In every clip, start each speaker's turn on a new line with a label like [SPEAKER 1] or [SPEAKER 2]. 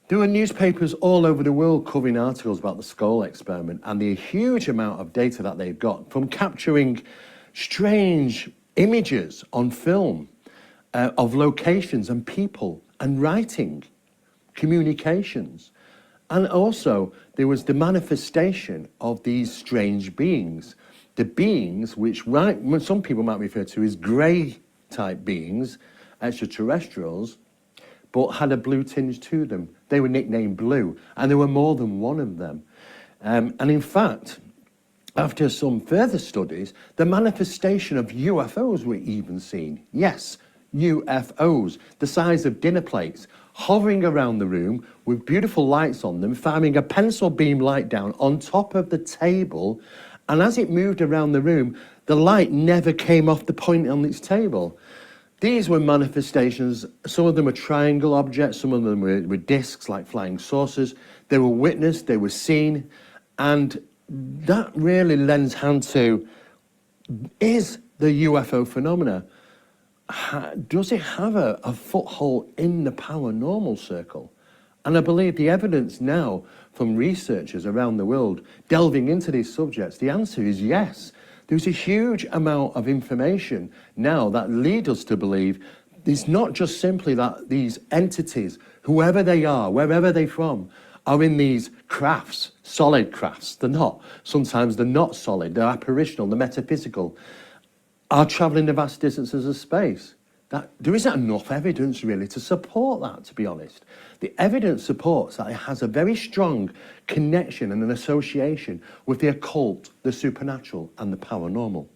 [SPEAKER 1] There were newspapers all over the world covering articles about the skull experiment and the huge amount of data that they've got from capturing strange images on film of locations and people and writing, communications. And also there was the manifestation of these strange beings. The beings which some people might refer to as grey type beings, extraterrestrials, but had a blue tinge to them. They were nicknamed Blue, and there were more than one of them. And in fact, after some further studies, the manifestation of UFOs were even seen. Yes, UFOs, the size of dinner plates, hovering around the room with beautiful lights on them, firing a pencil beam light down on top of the table, and as it moved around the room, the light never came off the point on its table. These were manifestations. Some of them were triangle objects, some of them were discs like flying saucers. They were witnessed, they were seen, and that really lends hand to, is the UFO phenomena, does it have a foothold in the paranormal circle? And I believe the evidence now from researchers around the world delving into these subjects, the answer is yes. There's a huge amount of information now that lead us to believe it's not just simply that these entities, whoever they are, wherever they're from, are in these crafts, solid crafts. They're not. Sometimes they're not solid, they're apparitional, they're metaphysical, are travelling the vast distances of space. There isn't enough evidence really to support that, to be honest. The evidence supports that it has a very strong connection and an association with the occult, the supernatural and the paranormal.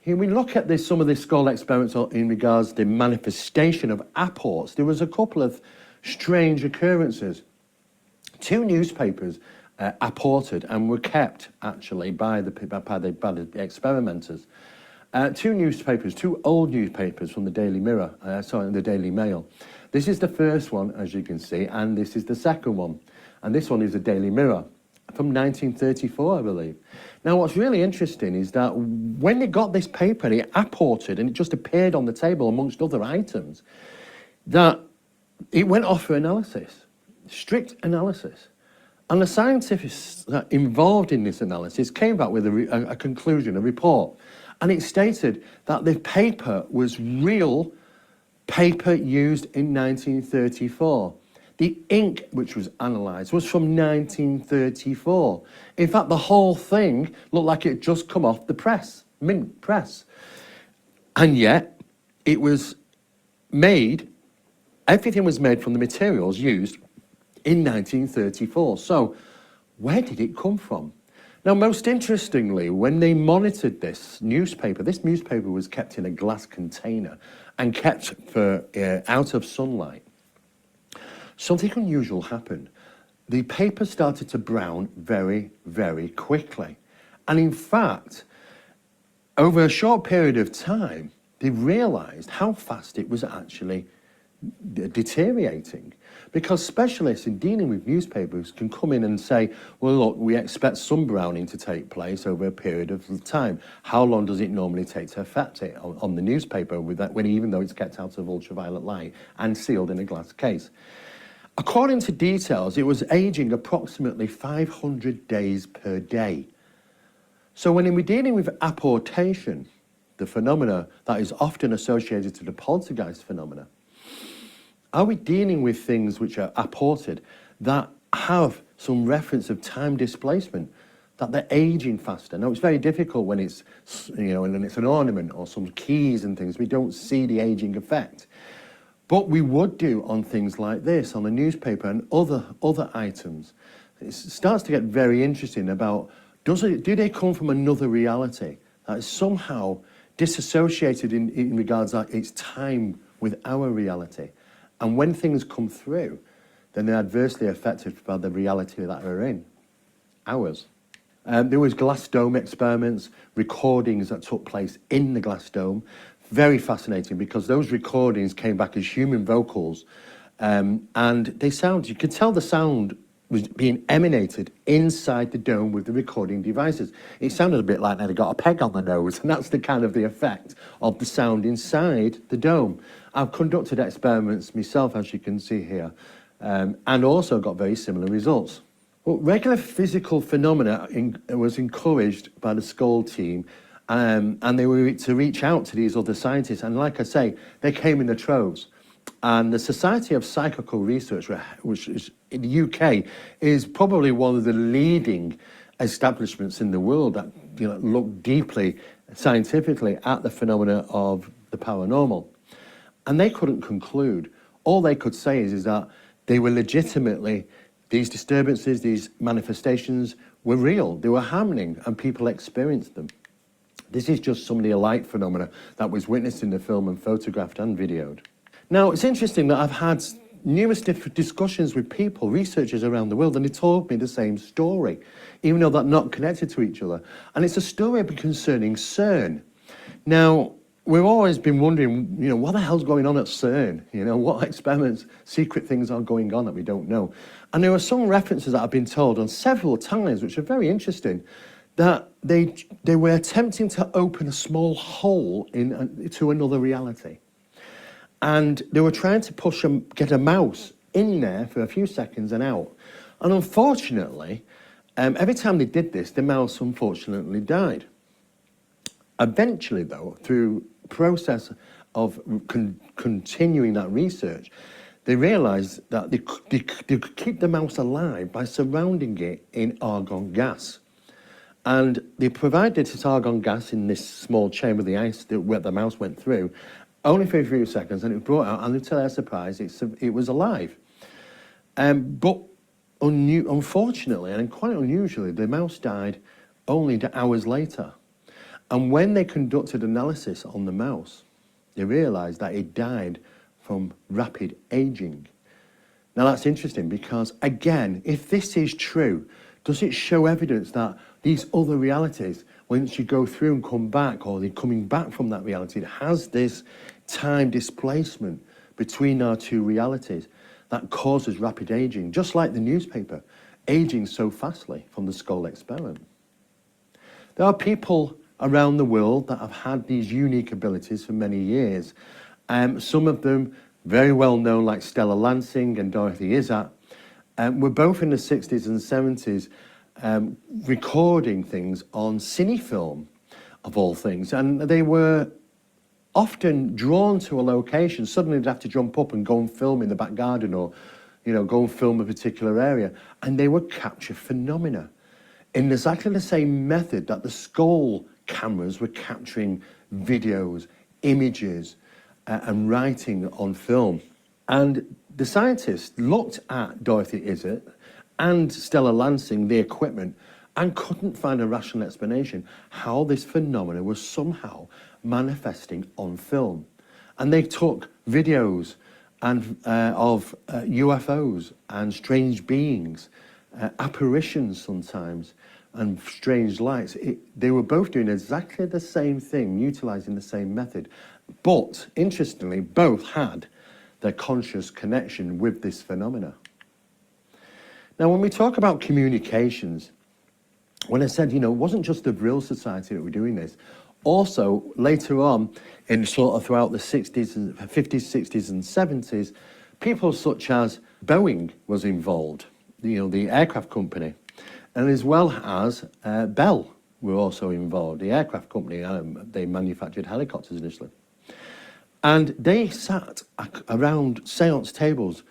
[SPEAKER 1] Here we look at some of the skull experiments in regards to the manifestation of apports. There was a couple of strange occurrences. Two newspapers apported and were kept actually by the experimenters. Two newspapers, two old newspapers from the Daily Mirror, the Daily Mail. This is the first one, as you can see, and this is the second one. And this one is the Daily Mirror from 1934, I believe. Now, what's really interesting is that when they got this paper, it apported and it just appeared on the table amongst other items, that it went off for analysis, strict analysis. And the scientists that involved in this analysis came back with a conclusion, a report. And it stated that the paper was real paper used in 1934. The ink which was analysed was from 1934. In fact, the whole thing looked like it had just come off the press, mint press. And yet, it was made, everything was made from the materials used in 1934. So, where did it come from? Now, most interestingly, when they monitored this newspaper was kept in a glass container and kept for out of sunlight. Something unusual happened. The paper started to brown very, very quickly. And in fact, over a short period of time, they realized how fast it was actually deteriorating. Because specialists in dealing with newspapers can come in and say, well, look, we expect some browning to take place over a period of time. How long does it normally take to affect it on the newspaper even though it's kept out of ultraviolet light and sealed in a glass case? According to details, it was aging approximately 500 days per day. So when we're dealing with apportation, the phenomena that is often associated to the poltergeist phenomena, are we dealing with things which are apported that have some reference of time displacement, that they're aging faster? Now, it's very difficult when it's, and it's an ornament or some keys and things. We don't see the aging effect. But we would do on things like this, on the newspaper and other items. It starts to get very interesting about, do they come from another reality that is somehow disassociated in regards to its time with our reality? And when things come through, then they're adversely affected by the reality that we're in, ours. There was glass dome experiments, recordings that took place in the glass dome. Very fascinating, because those recordings came back as human vocals, and you could tell the sound was being emanated inside the dome with the recording devices. It sounded a bit like they'd got a peg on the nose, and that's the kind of the effect of the sound inside the dome. I've conducted experiments myself, as you can see here, and also got very similar results. Well, regular physical phenomena was encouraged by the Skoll team, and they were to reach out to these other scientists. And like I say, they came in the troves. And the Society of Psychical Research, which is in the UK, is probably one of the leading establishments in the world that look deeply scientifically at the phenomena of the paranormal. And they couldn't conclude. All they could say is that they were legitimately, these disturbances, these manifestations were real, they were happening, and people experienced them. This is just some of the light phenomena that was witnessed in the film and photographed and videoed. Now, it's interesting that I've had numerous different discussions with people, researchers around the world, and they told me the same story, even though they're not connected to each other. And it's a story concerning CERN. Now, we've always been wondering, what the hell's going on at CERN? What experiments, secret things are going on that we don't know? And there are some references that I've been told on several times, which are very interesting, that they were attempting to open a small hole to another reality. And they were trying to get a mouse in there for a few seconds and out. And unfortunately, every time they did this, the mouse unfortunately died. Eventually, though, through process of continuing that research, they realized that they could keep the mouse alive by surrounding it in argon gas. And they provided this argon gas in this small chamber of the ice where the mouse went through, only for a few seconds, and it was brought out, and to their surprise, it was alive. But unfortunately, and quite unusually, the mouse died only hours later. And when they conducted analysis on the mouse, they realized that it died from rapid aging. Now that's interesting because, again, if this is true, does it show evidence that these other realities, once you go through and come back, or they're coming back from that reality, it has this time displacement between our two realities that causes rapid aging, just like the newspaper aging so fastly from the Skoll experiment. There are people around the world that have had these unique abilities for many years. Some of them very well known, like Stella Lansing and Dorothy Izat, were both in the 60s and 70s recording things on cinefilm, of all things. And they were often drawn to a location. Suddenly they'd have to jump up and go and film in the back garden, or go and film a particular area. And they would capture phenomena in exactly the same method that the Skoll cameras were capturing videos, images, and writing on film. And the scientists looked at Dorothy Izat and Stella Lansing, the equipment, and couldn't find a rational explanation how this phenomena was somehow manifesting on film. And they took videos of UFOs and strange beings, apparitions sometimes, and strange lights. They were both doing exactly the same thing, utilizing the same method. But, interestingly, both had their conscious connection with this phenomena. Now, when we talk about communications, when I said, it wasn't just the Vril Society that were doing this, also later on, in sort of throughout the 60s and 50s, 60s and 70s, people such as Boeing was involved, the aircraft company, and as well as Bell were also involved, the aircraft company. They manufactured helicopters initially. And they sat around seance tables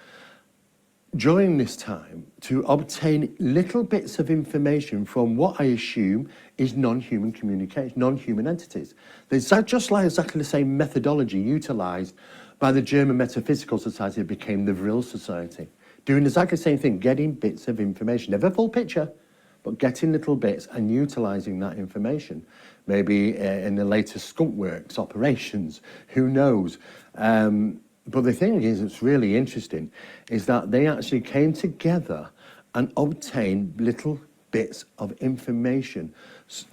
[SPEAKER 1] during this time to obtain little bits of information from what I assume is non-human communication, non-human entities. There's just like exactly the same methodology utilised by the German Metaphysical Society that became the Vril Society. Doing exactly the same thing, getting bits of information, never a full picture, but getting little bits and utilising that information. Maybe in the latest skunk works operations, who knows? But the thing is, it's really interesting, is that they actually came together and obtained little bits of information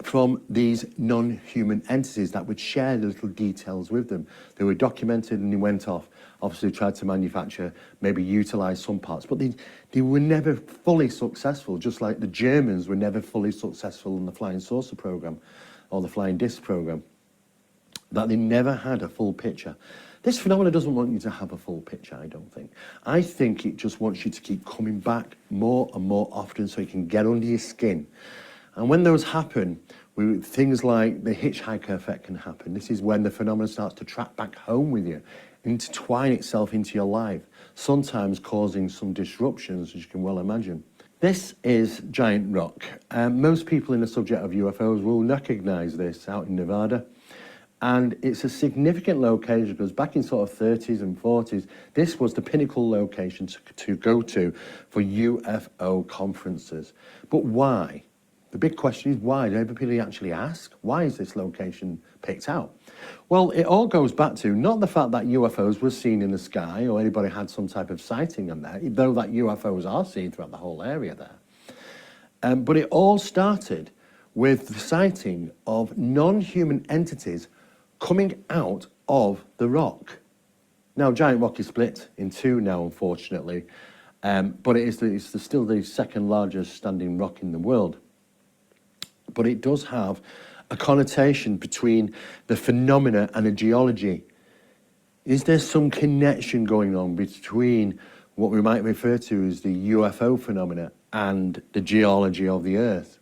[SPEAKER 1] from these non-human entities that would share little details with them. They were documented and they went off, obviously tried to manufacture, maybe utilise some parts, but they were never fully successful, just like the Germans were never fully successful in the Flying Saucer program or the Flying Disc program, that they never had a full picture. This phenomena doesn't want you to have a full picture, I don't think. I think it just wants you to keep coming back more and more often so it can get under your skin. And when those happen, things like the hitchhiker effect can happen. This is when the phenomenon starts to track back home with you, intertwine itself into your life, sometimes causing some disruptions, as you can well imagine. This is giant rock. Most people in the subject of UFOs will recognize this out in Nevada. And it's a significant location because back in sort of 30s and 40s, this was the pinnacle location to go to for UFO conferences. But why? The big question is why? Do everybody actually ask? Why is this location picked out? Well, it all goes back to not the fact that UFOs were seen in the sky or anybody had some type of sighting on there, though that UFOs are seen throughout the whole area there. But it all started with the sighting of non-human entities coming out of the rock. Now, giant rock is split in two now, unfortunately, but it's still the second largest standing rock in the world. But it does have a connotation between the phenomena and the geology. Is there some connection going on between what we might refer to as the UFO phenomena and the geology of the Earth?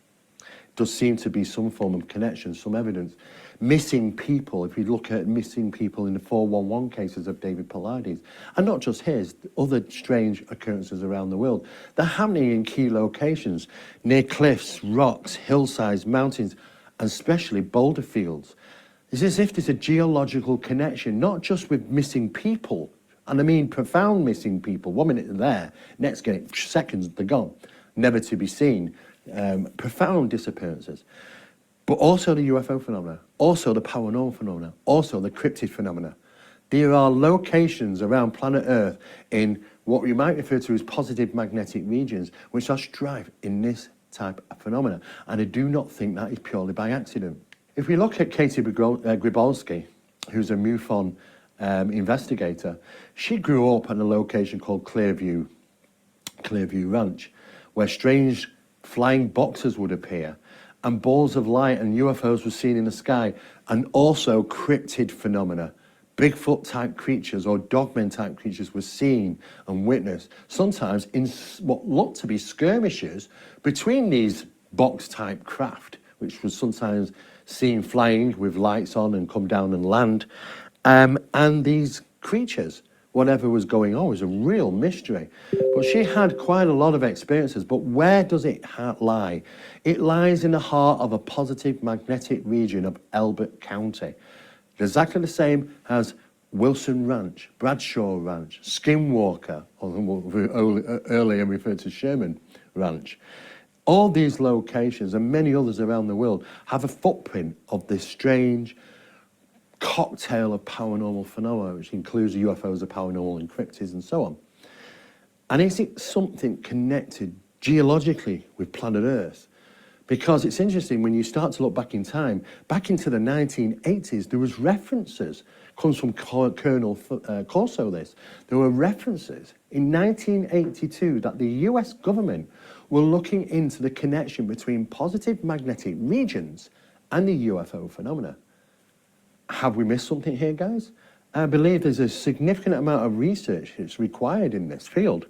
[SPEAKER 1] Does seem to be some form of connection, some evidence. Missing people, if we look at missing people in the 411 cases of David Paulides, and not just his, other strange occurrences around the world, they're happening in key locations, near cliffs, rocks, hillsides, mountains, and especially boulder fields. It's as if there's a geological connection, not just with missing people, and I mean profound missing people. 1 minute they're there, next seconds they're gone, never to be seen. Profound disappearances. But also the UFO phenomena, also the paranormal phenomena, also the cryptid phenomena. There are locations around planet Earth in what we might refer to as positive magnetic regions, which are strife in this type of phenomena. And I do not think that is purely by accident. If we look at Katie Grybowski, who's a MUFON investigator, she grew up at a location called Clearview Ranch, where strange flying boxes would appear, and balls of light and UFOs were seen in the sky, and also cryptid phenomena. Bigfoot-type creatures or dogmen-type creatures were seen and witnessed, sometimes in what looked to be skirmishes between these box-type craft, which was sometimes seen flying with lights on and come down and land, and these creatures. Whatever was going on was a real mystery. But she had quite a lot of experiences. But where does it lie? It lies in the heart of a positive magnetic region of Elbert County. Exactly the same as Wilson Ranch, Bradshaw Ranch, Skinwalker, or earlier referred to Sherman Ranch. All these locations and many others around the world have a footprint of this strange cocktail of paranormal phenomena, which includes UFOs, the paranormal, and cryptids, and so on. And is it something connected geologically with planet Earth? Because it's interesting, when you start to look back in time, back into the 1980s, there was references, comes from Colonel Corso this, there were references in 1982 that the US government were looking into the connection between positive magnetic regions and the UFO phenomena. Have we missed something here, guys? I believe there's a significant amount of research that's required in this field,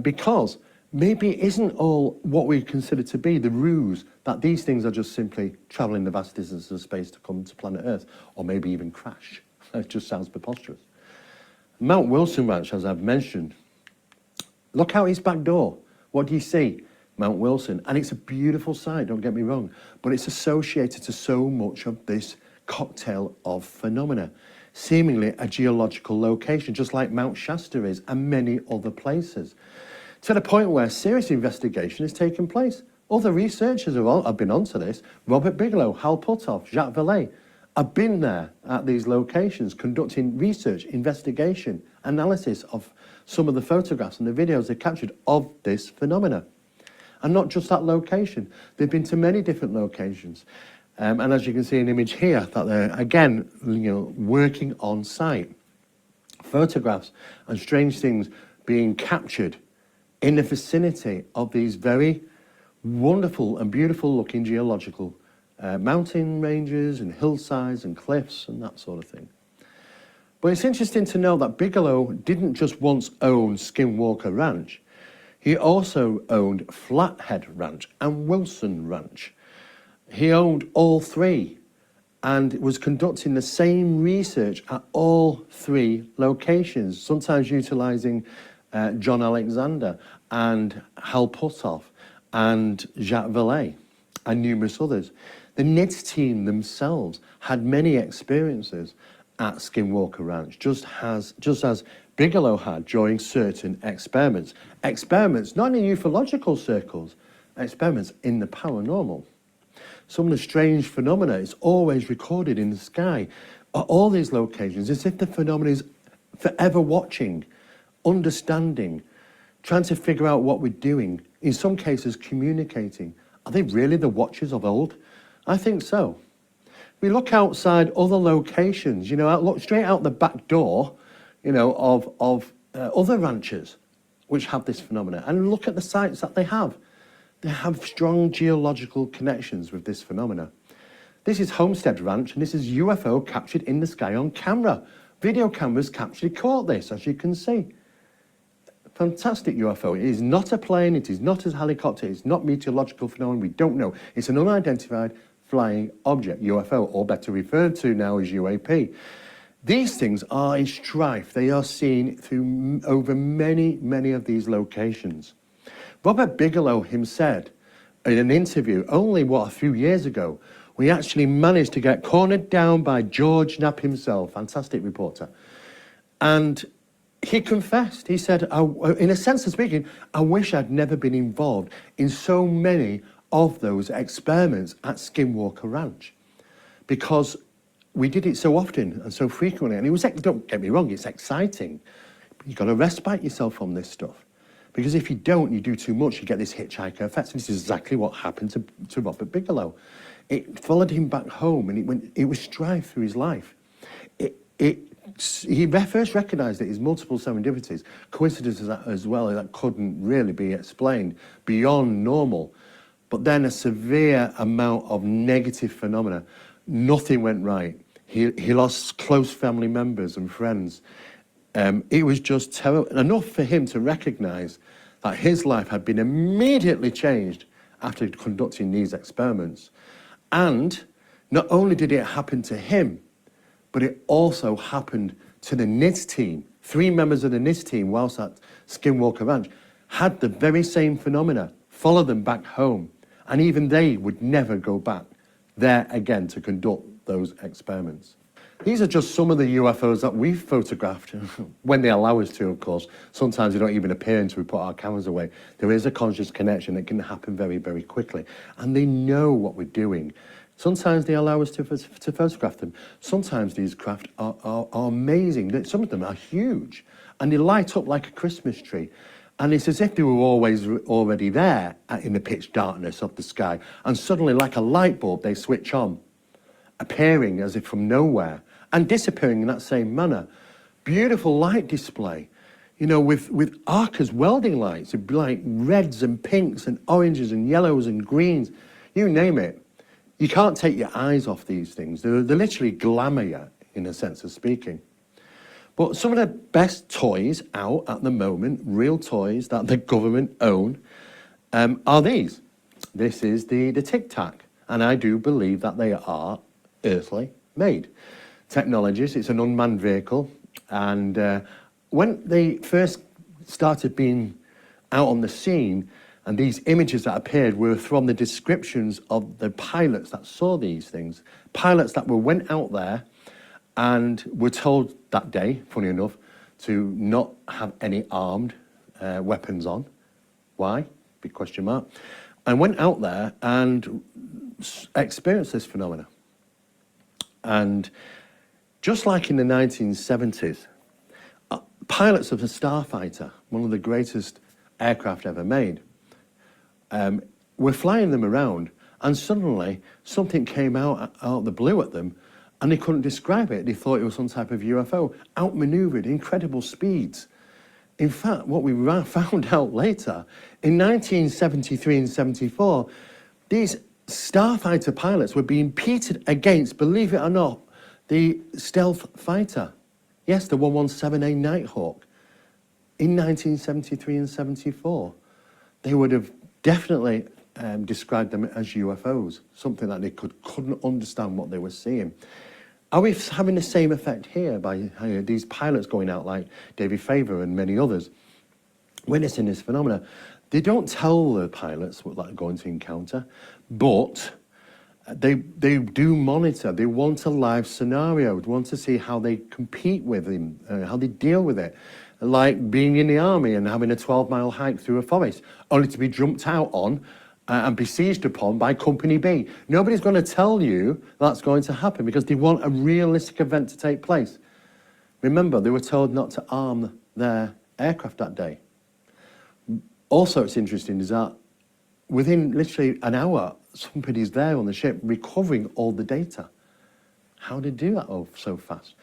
[SPEAKER 1] because maybe it isn't all what we consider to be the ruse, that these things are just simply traveling the vast distances of space to come to planet Earth, or maybe even crash. It just sounds preposterous. Mount Wilson Ranch, as I've mentioned, look out its back door. What do you see? Mount Wilson. And it's a beautiful site, don't get me wrong, but it's associated to so much of this cocktail of phenomena, seemingly a geological location, just like Mount Shasta is and many other places, to the point where serious investigation is taking place. Other researchers have been onto this. Robert Bigelow, Hal Puthoff, Jacques Vallée have been there at these locations conducting research, investigation, analysis of some of the photographs and the videos they captured of this phenomena. And not just that location, they've been to many different locations. And as you can see an image here, that they're, again, working on site. Photographs and strange things being captured in the vicinity of these very wonderful and beautiful looking geological mountain ranges and hillsides and cliffs and that sort of thing. But it's interesting to know that Bigelow didn't just once own Skinwalker Ranch. He also owned Flathead Ranch and Wilson Ranch. He owned all three and was conducting the same research at all three locations, sometimes utilising John Alexander and Hal Puthoff and Jacques Vallée and numerous others. The NIDS team themselves had many experiences at Skinwalker Ranch, just as Bigelow had during certain experiments. Experiments not in ufological circles, experiments in the paranormal. Some of the strange phenomena is always recorded in the sky at all these locations, as if the phenomena is forever watching, understanding, trying to figure out what we're doing, in some cases communicating. Are they really the watchers of old? I think so. We look outside other locations, look straight out the back door, of other ranches which have this phenomena, and look at the sites that they have. They have strong geological connections with this phenomena. This is Homestead Ranch, and this is UFO captured in the sky on camera. Video cameras actually caught this, as you can see. Fantastic UFO. It is not a plane, it is not a helicopter, it's not meteorological phenomenon, we don't know. It's an unidentified flying object, UFO, or better referred to now as UAP. These things are in strife. They are seen through over many of these locations. Robert Bigelow himself said in an interview only, a few years ago, we actually managed to get cornered down by George Knapp himself, fantastic reporter. And he confessed, he said, in a sense of speaking, I wish I'd never been involved in so many of those experiments at Skinwalker Ranch, because we did it so often and so frequently, and it was, don't get me wrong, it's exciting. You've got to respite yourself from this stuff, because if you don't, you do too much, you get this hitchhiker effect. And this is exactly what happened to Robert Bigelow. It followed him back home, and it was strife through his life. He first recognised that his multiple serendipities, coincidences as well, that couldn't really be explained beyond normal. But then a severe amount of negative phenomena. Nothing went right. He lost close family members and friends. It was just terrible. Enough for him to recognise that his life had been immediately changed after conducting these experiments. And not only did it happen to him, but it also happened to the NIDS team. 3 members of the NIDS team, whilst at Skinwalker Ranch, had the very same phenomena, follow them back home. And even they would never go back there again to conduct those experiments. These are just some of the UFOs that we've photographed, when they allow us to, of course. Sometimes they don't even appear until we put our cameras away. There is a conscious connection that can happen very quickly. And they know what we're doing. Sometimes they allow us to photograph them. Sometimes these craft are amazing. Some of them are huge, and they light up like a Christmas tree. And it's as if they were always already there in the pitch darkness of the sky. And suddenly, like a light bulb, they switch on, appearing as if from nowhere and disappearing in that same manner. Beautiful light display, with Arca's welding lights. It'd be like reds and pinks and oranges and yellows and greens, you name it. You can't take your eyes off these things. They literally glamour you, in a sense of speaking. But some of the best toys out at the moment, real toys that the government own, are these. This is the Tic Tac, and I do believe that they are earthly made technologies. It's an unmanned vehicle, and when they first started being out on the scene, and these images that appeared were from the descriptions of the pilots that saw these things, pilots that went out there and were told that day, funny enough, to not have any armed weapons on. Why? Big question mark. And went out there and experienced this phenomena. And just like in the 1970s, pilots of the Starfighter, one of the greatest aircraft ever made, were flying them around, and suddenly something came out the blue at them, and they couldn't describe it. They thought it was some type of UFO, outmaneuvered, incredible speeds. In fact, what we found out later, in 1973 and 74, these Starfighter pilots were being pitted against, believe it or not, the stealth fighter. Yes, the 117A Nighthawk in 1973 and 74. They would have definitely described them as UFOs, something that they couldn't understand what they were seeing. Are we having the same effect here by these pilots going out like David Fravor and many others, witnessing this phenomena? They don't tell the pilots what they're going to encounter, but they do monitor. They want a live scenario. They want to see how they compete with him, how they deal with it. Like being in the army and having a 12-mile hike through a forest, only to be jumped out on and besieged upon by Company B. Nobody's going to tell you that's going to happen because they want a realistic event to take place. Remember, they were told not to arm their aircraft that day. Also, it's interesting is that within literally an hour, somebody's there on the ship recovering all the data. How did they do that so fast?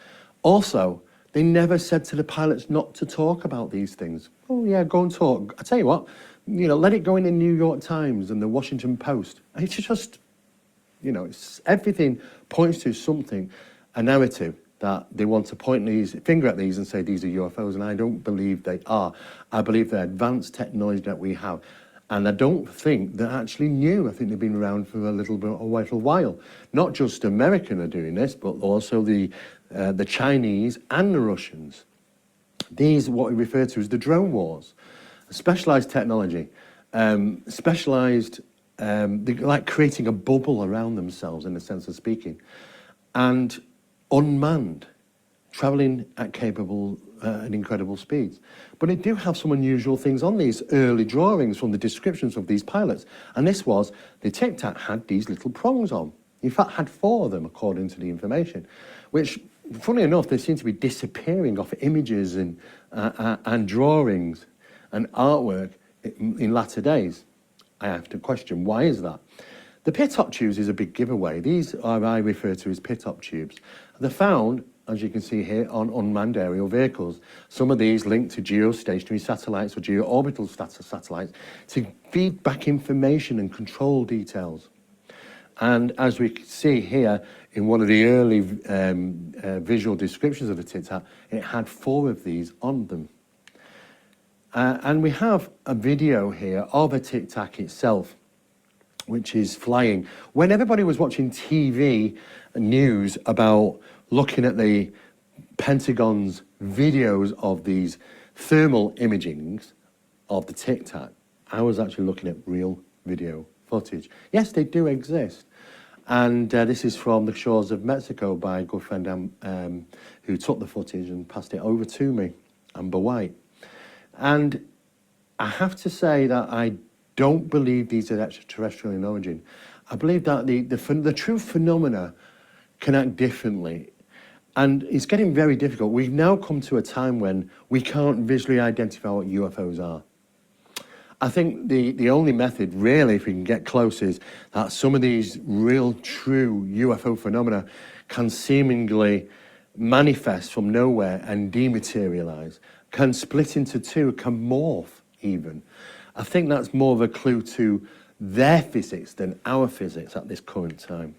[SPEAKER 1] Also, they never said to the pilots not to talk about these things. Oh yeah, go and talk. I tell you what, let it go in the New York Times and the Washington Post. It's just, everything points to something, a narrative that they want to point these finger at these and say these are UFOs, and I don't believe they are. I believe they're advanced technology that we have. And I don't think they're actually new. I think they've been around for a little while. Not just American are doing this, but also the Chinese and the Russians. These are what we refer to as the drone wars. Specialized technology, specialized, they're like creating a bubble around themselves in the sense of speaking, and unmanned, traveling at capable and incredible speeds. But they do have some unusual things on these early drawings from the descriptions of these pilots. And this was, the Tic Tac had these little prongs on. In fact, had 4 of them, according to the information, which, funny enough, they seem to be disappearing off images and drawings and artwork in latter days. I have to question, why is that? The pit-up tubes is a big giveaway. These are I refer to as pit-up tubes. They're found, as you can see here, on unmanned aerial vehicles. Some of these linked to geostationary satellites or geo-orbital satellites to feed back information and control details. And as we can see here, in one of the early visual descriptions of the Tic Tac, it had 4 of these on them. And we have a video here of a Tic Tac itself, which is flying. When everybody was watching TV news about looking at the Pentagon's videos of these thermal imagings of the Tic Tac, I was actually looking at real video footage. Yes, they do exist. And this is from the shores of Mexico by a good friend who took the footage and passed it over to me, Amber White. And I have to say that I don't believe these are extraterrestrial in origin. I believe that the true phenomena can act differently. And it's getting very difficult. We've now come to a time when we can't visually identify what UFOs are. I think the only method, really, if we can get close, is that some of these real, true UFO phenomena can seemingly manifest from nowhere and dematerialize, can split into 2, can morph even. I think that's more of a clue to their physics than our physics at this current time.